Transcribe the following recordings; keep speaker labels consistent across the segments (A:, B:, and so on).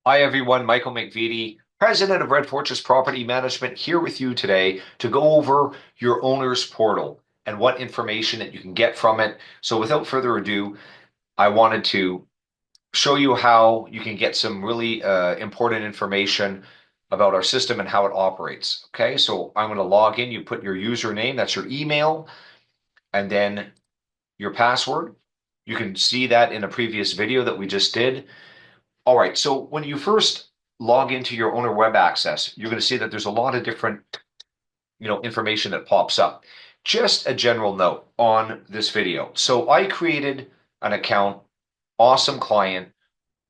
A: Hi everyone, Michael McVitie, President of Red Fortress Property Management, here with you today to go over your owner's portal and what information that you can get from it. So without further ado, I wanted to show you how you can get some really important information about our system and how it operates. Okay, so I'm going to log in. You put your username, that's your email, and then your password. You can see that in a previous video that we just did. All right, so when you first log into your owner web access, you're going to see that there's a lot of different, information that pops up. Just a general note on this video. So I created an account, awesome client,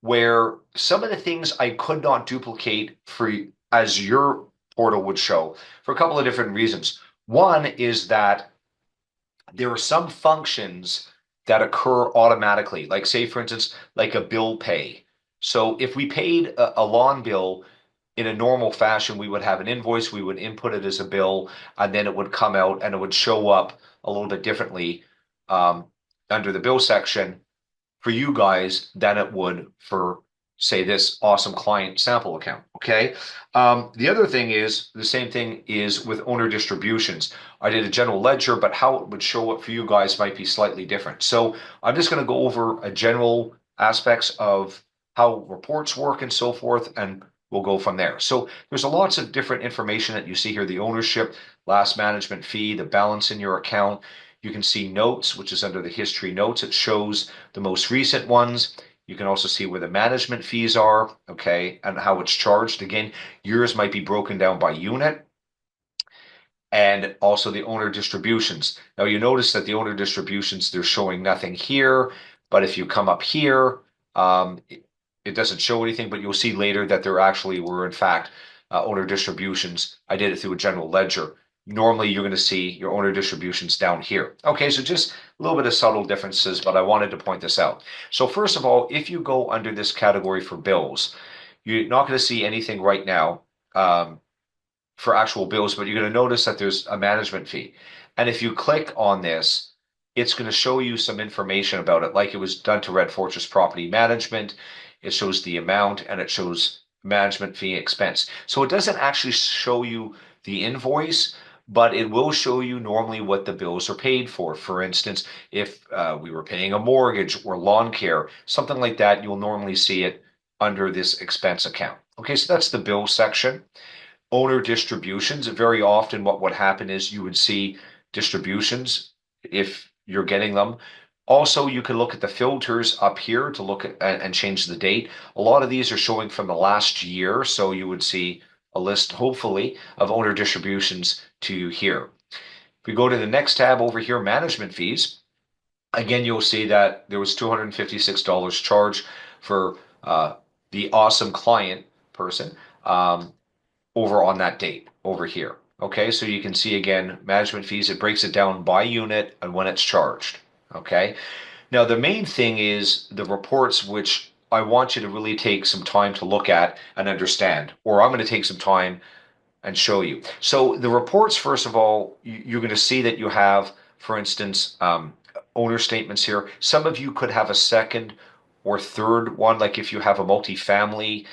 A: where some of the things I could not duplicate for as your portal would show for a couple of different reasons. One is that there are some functions that occur automatically, like say, for instance, like a bill pay. So if we paid a lawn bill in a normal fashion, we would have an invoice, we would input it as a bill, and then it would come out and it would show up a little bit differently um, under the bill section for you guys than it would for, say, this awesome client sample account. Okay. The other thing is the same thing is with owner distributions. I did a general ledger, but how it would show up for you guys might be slightly different. So I'm just going to go over a general aspects of how reports work and so forth, and we'll go from there. So there's a lots of different information that you see here: the ownership, last management fee, the balance in your account. You can see notes, which is under the history notes. It shows the most recent ones. You can also see where the management fees are, okay, and how it's charged. Again, yours might be broken down by unit, and also the owner distributions. Now you notice that the owner distributions, they're showing nothing here, but if you come up here, it doesn't show anything, but you'll see later that there actually were, in fact, owner distributions. I did it through a general ledger. Normally, you're going to see your owner distributions down here. Okay, so just a little bit of subtle differences, but I wanted to point this out. So first of all, if you go under this category for bills, you're not going to see anything right now. For actual bills, but you're going to notice that there's a management fee. And if you click on this, it's going to show you some information about it, like it was done to Red Fortress Property Management. It shows the amount and it shows management fee expense. So it doesn't actually show you the invoice, but it will show you normally what the bills are paid for. For instance, if we were paying a mortgage or lawn care, something like that, you'll normally see it under this expense account. Okay, so that's the bill section. Owner distributions. Very often, what would happen is you would see distributions if you're getting them. Also, you can look at the filters up here to look at and change the date. A lot of these are showing from the last year, so you would see a list, hopefully, of owner distributions to here. If we go to the next tab over here, management fees, again, you'll see that there was $256 charged for the awesome client person. Over on that date over here. Okay, so you can see again, management fees, it breaks it down by unit and when it's charged. Okay, now the main thing is the reports, which I want you to really take some time to look at and understand, or I'm going to take some time and show you. So the reports, first of all, you're going to see that you have, for instance, owner statements here. Some of you could have a second or third one, like if you have a multifamily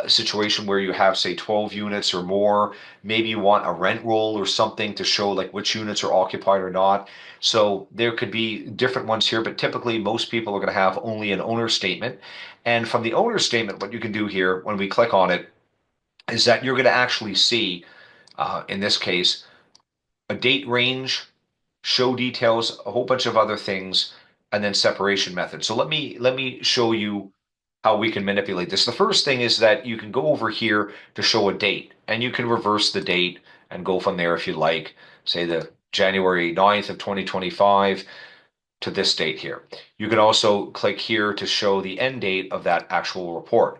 A: situation where you have, say, 12 units or more, maybe you want a rent roll or something to show like which units are occupied or not. So there could be different ones here, but typically most people are going to have only an owner statement. And from the owner statement, what you can do here when we click on it is that you're going to actually see, in this case, a date range, show details, a whole bunch of other things, and then separation method. So let me show you how we can manipulate this. The first thing is that you can go over here to show a date, and you can reverse the date and go from there if you like, say the January 9th of 2025 to this date here. You can also click here to show the end date of that actual report.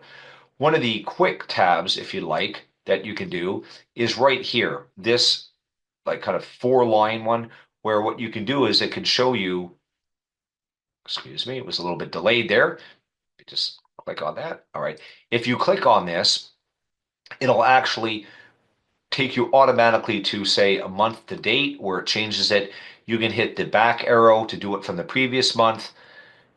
A: One of the quick tabs, if you like, that you can do is right here, this like kind of four-line one, where what you can do is it can show you, excuse me, it was a little bit delayed there. Just click on that. All right. If you click on this, it'll actually take you automatically to, say, a month to date where it changes it. You can hit the back arrow to do it from the previous month.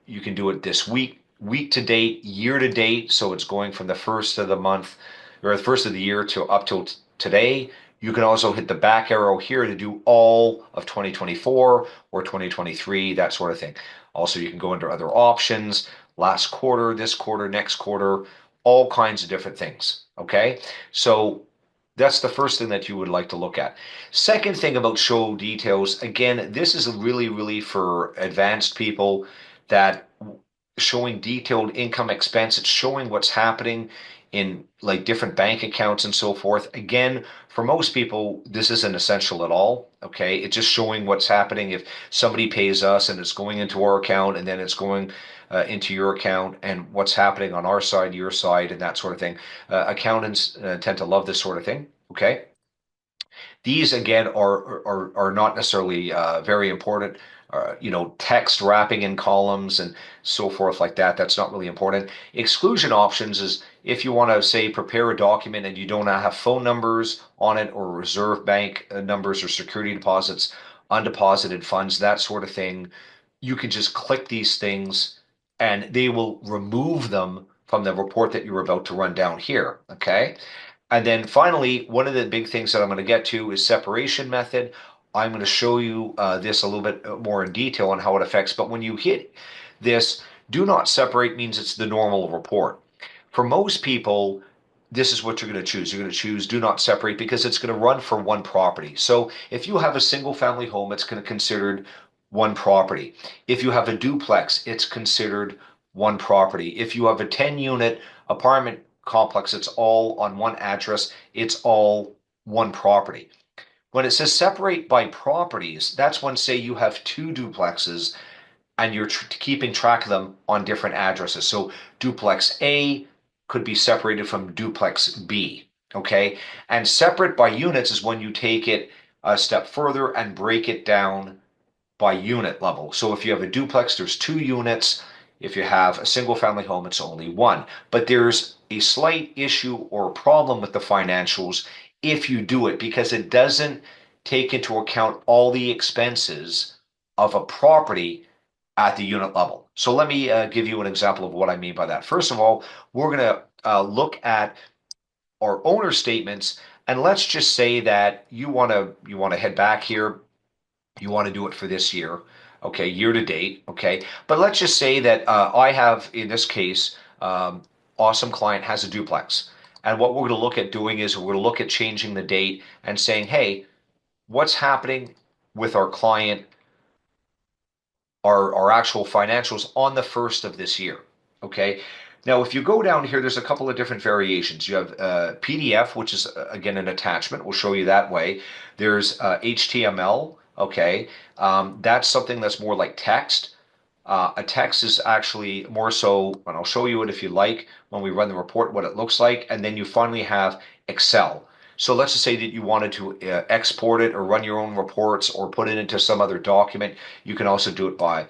A: You can do it this week week to date, year to date. So it's going from the first of the month or the first of the year to up till today. You can also hit the back arrow here to do all of 2024 or 2023, that sort of thing. Also, you can go into other options, last quarter, this quarter, next quarter, all kinds of different things. Okay. So that's the first thing that you would like to look at. Second thing about show details, again, this is really, really for advanced people that showing detailed income expense. It's showing what's happening in like different bank accounts and so forth. Again, for most people, this isn't essential at all. Okay. It's just showing what's happening. If somebody pays us and it's going into our account and then it's going into your account and what's happening on our side, your side, and that sort of thing. Accountants tend to love this sort of thing. Okay. These again are not necessarily very important. Text wrapping in columns and so forth like that. That's not really important. Exclusion options is if you want to say prepare a document and you don't have phone numbers on it or reserve bank numbers or security deposits, undeposited funds, that sort of thing. You can just click these things and they will remove them from the report that you're about to run down here. Okay. And then finally, one of the big things that I'm going to get to is separation method. I'm going to show you this a little bit more in detail on how it affects. But when you hit this, do not separate means it's the normal report. For most people, this is what you're going to choose. You're going to choose do not separate because it's going to run for one property. So if you have a single family home, it's going to considered one property. If you have a duplex, it's considered one property. If you have a 10 unit apartment complex, it's all on one address, it's all one property. When it says separate by properties, that's when, say, you have two duplexes and you're keeping track of them on different addresses. So duplex A could be separated from duplex B. Okay. And separate by units is when you take it a step further and break it down by unit level. So if you have a duplex, there's two units. If you have a single family home, it's only one. But there's a slight issue or problem with the financials if you do it because it doesn't take into account all the expenses of a property at the unit level. So let me give you an example of what I mean by that. First of all, we're going to look at our owner statements, and let's just say that you want to head back here. You want to do it for this year, okay, year to date, okay. But let's just say that I have, in this case, awesome client has a duplex, and what we're going to look at doing is we're going to look at changing the date and saying, hey, what's happening with our client our actual financials on the first of this year. Okay. Now, if you go down here, there's a couple of different variations. You have PDF, which is again an attachment. We'll show you that way. There's HTML. Okay. That's something that's more like text. A text is actually more so, and I'll show you it if you like when we run the report, what it looks like. And then you finally have Excel. So let's just say that you wanted to export it or run your own reports or put it into some other document. You can also do it by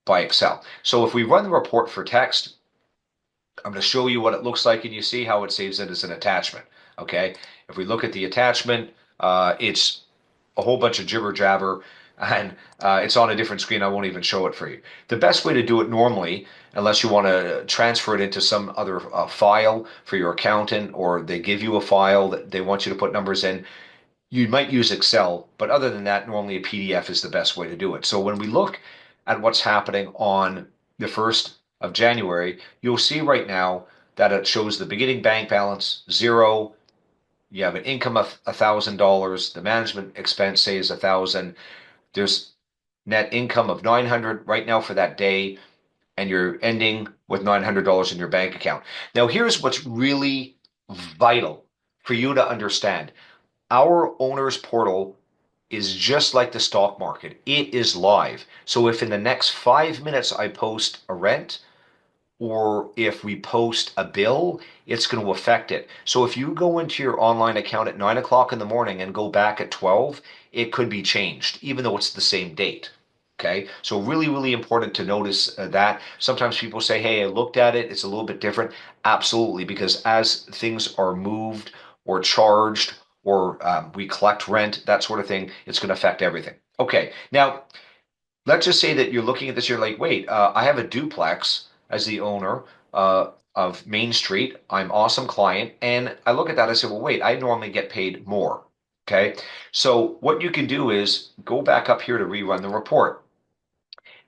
A: Excel. So if we run the report for text, I'm going to show you what it looks like and you see how it saves it as an attachment. Okay. If we look at the attachment, it's a whole bunch of jibber jabber and it's on a different screen. I won't even show it for you. The best way to do it normally, unless you want to transfer it into some other file for your accountant or they give you a file that they want you to put numbers in, you might use Excel. But other than that, normally a PDF is the best way to do it. So when we look at what's happening on the 1st of January, you'll see right now that it shows the beginning bank balance, zero. You have an income of $1,000. The management expense say is 1,000. There's net income of 900 right now for that day, and you're ending with $900 in your bank account. Now, here's what's really vital for you to understand. Our owner's portal is just like the stock market. It is live. So if in the next 5 minutes I post a rent, or if we post a bill, it's going to affect it. So if you go into your online account at 9 o'clock in the morning and go back at 12, it could be changed, even though it's the same date. Okay. So really, really important to notice that. Sometimes people say, hey, I looked at it. It's a little bit different. Absolutely. Because as things are moved or charged or we collect rent, that sort of thing, it's going to affect everything. Okay. Now, let's just say that you're looking at this, you're like, wait, I have a duplex as the owner of Main Street. I'm awesome client. And I look at that, I say, well, wait, I normally get paid more. Okay. So what you can do is go back up here to rerun the report.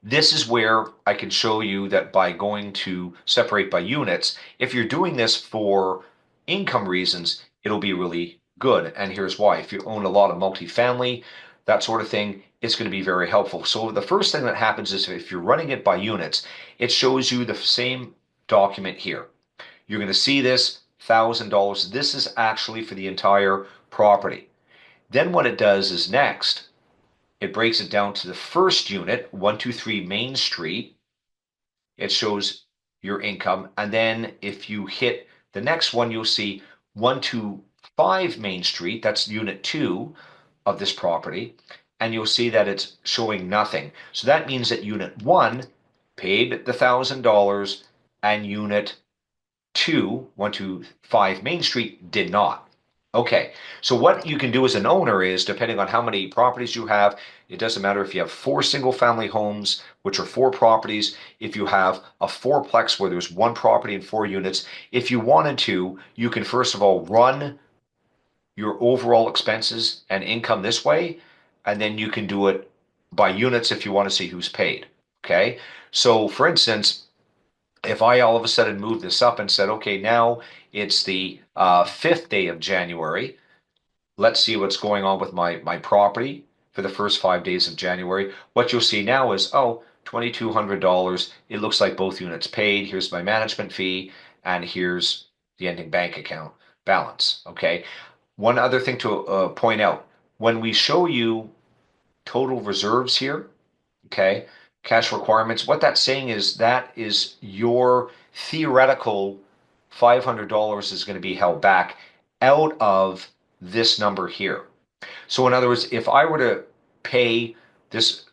A: This is where I can show you that by going to separate by units, if you're doing this for income reasons, it'll be really good. And here's why. If you own a lot of multifamily, that sort of thing, it's going to be very helpful. So the first thing that happens is if you're running it by units, it shows you the same document here. You're going to see this $1,000. This is actually for the entire property. Then what it does is next, it breaks it down to the first unit, 123 Main Street. It shows your income. And then if you hit the next one, you'll see 125 Main Street. That's unit 2 of this property. And you'll see that it's showing nothing. So that means that unit 1 paid the $1,000 and unit 2, 125 Main Street, did not. Okay, so what you can do as an owner is, depending on how many properties you have, it doesn't matter if you have 4 single-family homes, which are 4 properties, if you have a fourplex where there's 1 property and 4 units, if you wanted to, you can first of all run your overall expenses and income this way, and then you can do it by units if you want to see who's paid. Okay, so for instance, if I all of a sudden moved this up and said, okay, now it's the 5th day of January, let's see what's going on with my property for the first 5 days of January. What you'll see now is, oh, $2,200. It looks like both units paid. Here's my management fee, and here's the ending bank account balance. Okay. One other thing to point out, when we show you total reserves here, okay, cash requirements, what that's saying is that is your theoretical $500 is going to be held back out of this number here. So in other words, if I were to pay this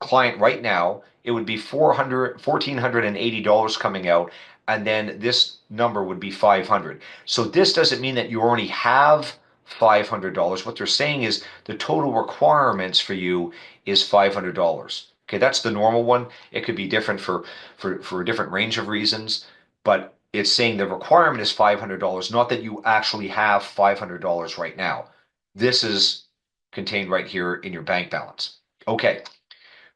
A: client right now, it would be $1,480 coming out, and then this number would be 500. So this doesn't mean that you already have $500. What they're saying is the total requirements for you is $500. Okay, that's the normal one. It could be different for a different range of reasons, but it's saying the requirement is $500, not that you actually have $500 right now. This is contained right here in your bank balance. Okay,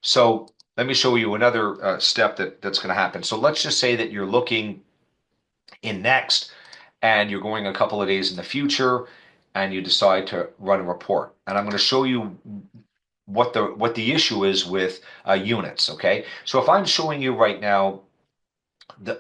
A: so let me show you another step that's going to happen. So let's just say that you're looking in next and you're going a couple of days in the future and you decide to run a report. And I'm going to show you what the issue is with units. Okay, so if I'm showing you right now,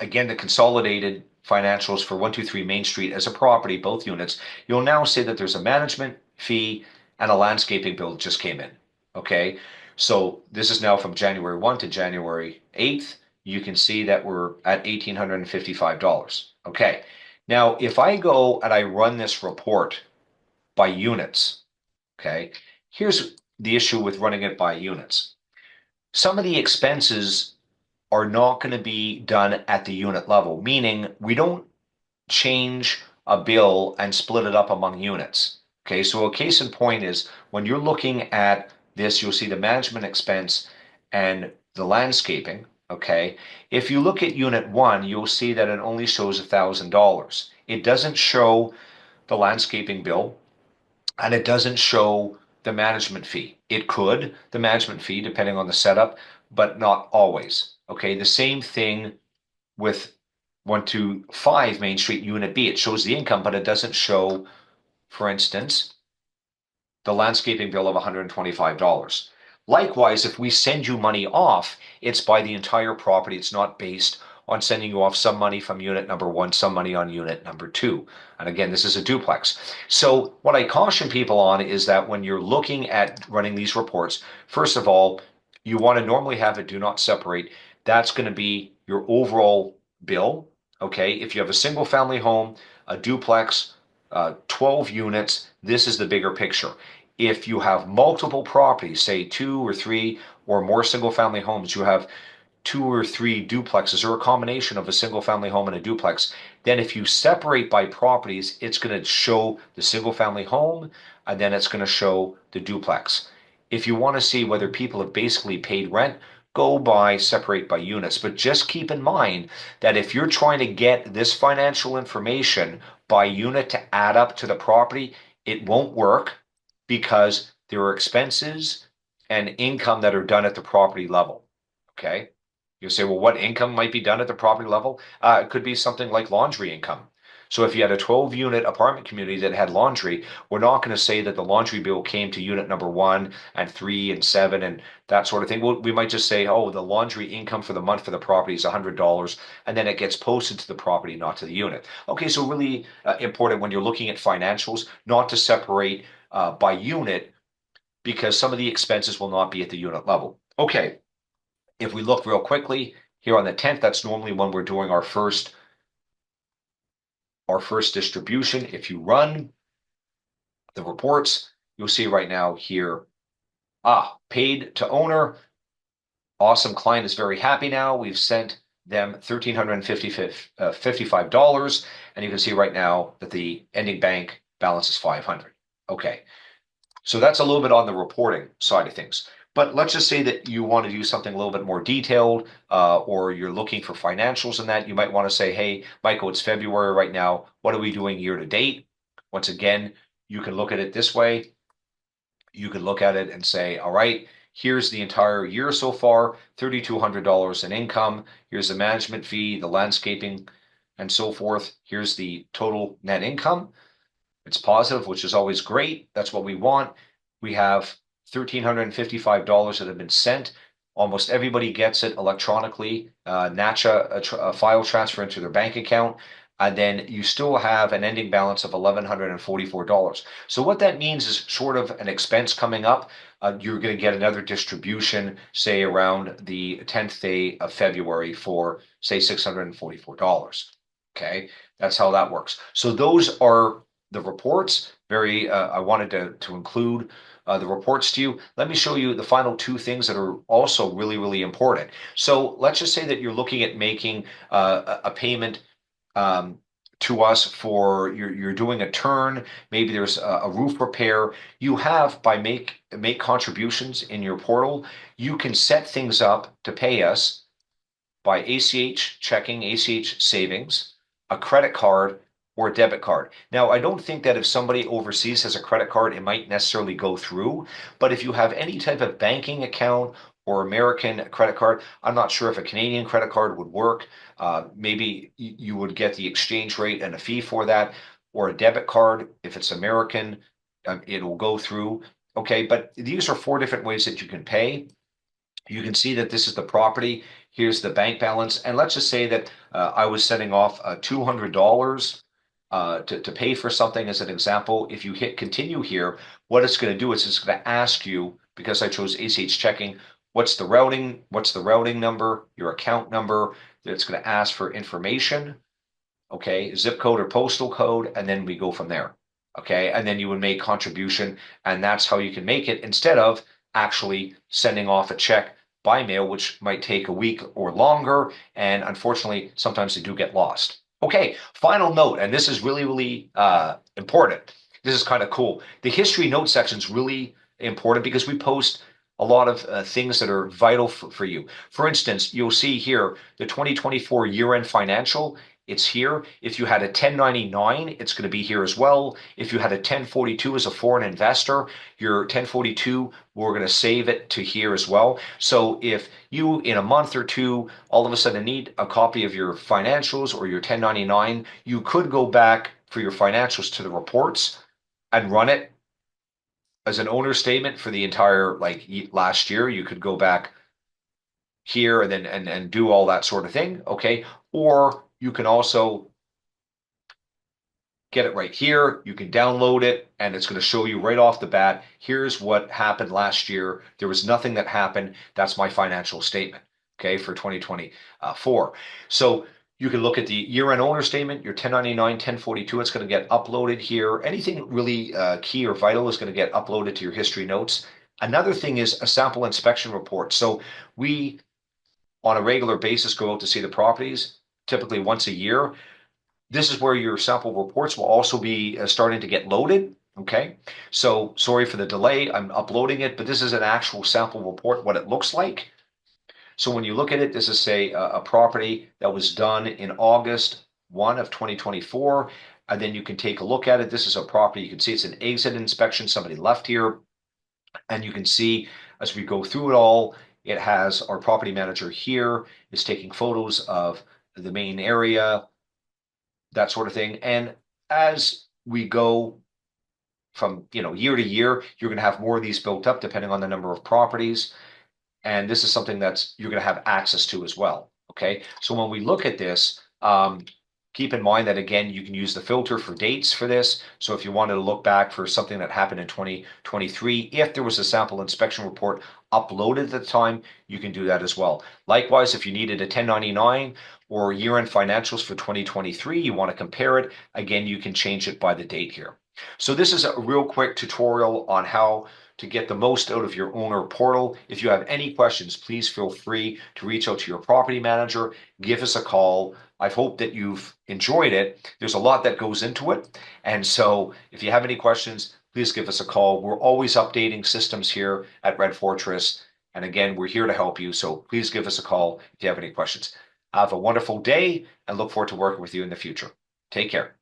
A: again, the consolidated financials for 123 Main Street as a property, both units, you'll now see that there's a management fee and a landscaping bill that just came in. Okay, so this is now from January 1 to January 8th. You can see that we're at $1,855. Okay, now if I go and I run this report by units, okay, here's the issue with running it by units. Some of the expenses are not going to be done at the unit level, meaning we don't change a bill and split it up among units. Okay, so a case in point is when you're looking at this, you'll see the management expense and the landscaping. Okay, if you look at unit 1, you'll see that it only shows $1,000. It doesn't show the landscaping bill and it doesn't show the management fee. It could, the management fee, depending on the setup, but not always. Okay, the same thing with 125 Main Street Unit B. It shows the income, but it doesn't show, for instance, the landscaping bill of $125. Likewise, if we send you money off, it's by the entire property. It's not based on sending you off some money from unit number 1, some money on unit number 2. And again, this is a duplex. So what I caution people on is that when you're looking at running these reports, first of all, you want to normally have a do not separate. That's going to be your overall bill. Okay, if you have a single family home, a duplex, 12 units, this is the bigger picture. If you have multiple properties, say 2 or 3 or more single family homes, you have 2 or 3 duplexes or a combination of a single family home and a duplex, then if you separate by properties, it's going to show the single family home and then it's going to show the duplex. If you want to see whether people have basically paid rent, go by separate by units, but just keep in mind that if you're trying to get this financial information by unit to add up to the property, it won't work because there are expenses and income that are done at the property level. Okay. You'll say, well, what income might be done at the property level? It could be something like laundry income. So if you had a 12-unit apartment community that had laundry, we're not going to say that the laundry bill came to unit number 1 and 3 and 7 and that sort of thing. We might just say, oh, the laundry income for the month for the property is $100, and then it gets posted to the property, not to the unit. Okay, so really important when you're looking at financials, not to separate by unit because some of the expenses will not be at the unit level. Okay, if we look real quickly here on the 10th, that's normally when we're doing our first distribution. If you run the reports, you'll see right now here, paid to owner. Awesome client is very happy now. We've sent them $1,355, and you can see right now that the ending bank balance is 500. Okay, so that's a little bit on the reporting side of things. But let's just say that you want to do something a little bit more detailed, or you're looking for financials in that. You might want to say, hey, Michael, it's February right now. What are we doing year to date? Once again, you can look at it this way. You can look at it and say, all right, here's the entire year so far, $3,200 in income. Here's the management fee, the landscaping, and so forth. Here's the total net income. It's positive, which is always great. That's what we want. We have $1,355 that have been sent. Almost everybody gets it electronically. NACHA, a file transfer into their bank account. And then you still have an ending balance of $1,144. So what that means is sort of an expense coming up. You're going to get another distribution, say around the 10th day of February for, say, $644. Okay, that's how that works. So those are the reports. I wanted to include the reports to you. Let me show you the final two things that are also really, really important. So let's just say that you're looking at making a payment to us for you're doing a turn. Maybe there's a roof repair. You have by make contributions in your portal. You can set things up to pay us by ACH checking, ACH savings, a credit card, or a debit card. Now, I don't think that if somebody overseas has a credit card, it might necessarily go through. But if you have any type of banking account or American credit card, I'm not sure if a Canadian credit card would work. Maybe you would get the exchange rate and a fee for that, or a debit card. If it's American, it will go through. Okay, but these are 4 different ways that you can pay. You can see that this is the property. Here's the bank balance. And let's just say that I was setting off $200 to pay for something as an example. If you hit continue here, what it's going to do is it's going to ask you, because I chose ACH checking, what's the routing number, your account number. It's going to ask for information, okay, zip code or postal code, and then we go from there. Okay, and then you would make contribution, and that's how you can make it instead of actually sending off a check by mail, which might take a week or longer. And unfortunately, sometimes they do get lost. Okay, final note, and this is really, really important. This is kind of cool. The history note section is really important because we post a lot of things that are vital for you. For instance, you'll see here the 2024 year-end financial. It's here. If you had a 1099, it's going to be here as well. If you had a 1042 as a foreign investor, your 1042, we're going to save it to here as well. So if you, in a month or two, all of a sudden need a copy of your financials or your 1099, you could go back for your financials to the reports and run it as an owner statement for the entire last year. You could go back here and then and do all that sort of thing. Okay. Or you can also get it right here. You can download it and it's going to show you right off the bat. Here's what happened last year. There was nothing that happened. That's my financial statement, okay, for 2024. So you can look at the year-end owner statement, your 1099, 1042. It's going to get uploaded here. Anything really key or vital is going to get uploaded to your history notes. Another thing is a sample inspection report. So we, on a regular basis, go out to see the properties, typically once a year. This is where your sample reports will also be starting to get loaded. Okay, so sorry for the delay. I'm uploading it, but this is an actual sample report, what it looks like. So when you look at it, this is say a property that was done in August 1 of 2024. And then you can take a look at it. This is a property. You can see it's an exit inspection. Somebody left here. And you can see as we go through it all, it has our property manager here is taking photos of the main area, that sort of thing. And as we go from year to year, you're going to have more of these built up depending on the number of properties. And this is something that's you're going to have access to as well. Okay. So when we look at this, keep in mind that again, you can use the filter for dates for this. So if you wanted to look back for something that happened in 2023, if there was a sample inspection report uploaded at the time, you can do that as well. Likewise, if you needed a 1099 or year-end financials for 2023, you want to compare it, again, you can change it by the date here. So this is a real quick tutorial on how to get the most out of your owner portal. If you have any questions, please feel free to reach out to your property manager, give us a call. I hope that you've enjoyed it. There's a lot that goes into it. And so if you have any questions, please give us a call. We're always updating systems here at Red Fortress. And again, we're here to help you. So please give us a call if you have any questions. Have a wonderful day and look forward to working with you in the future. Take care.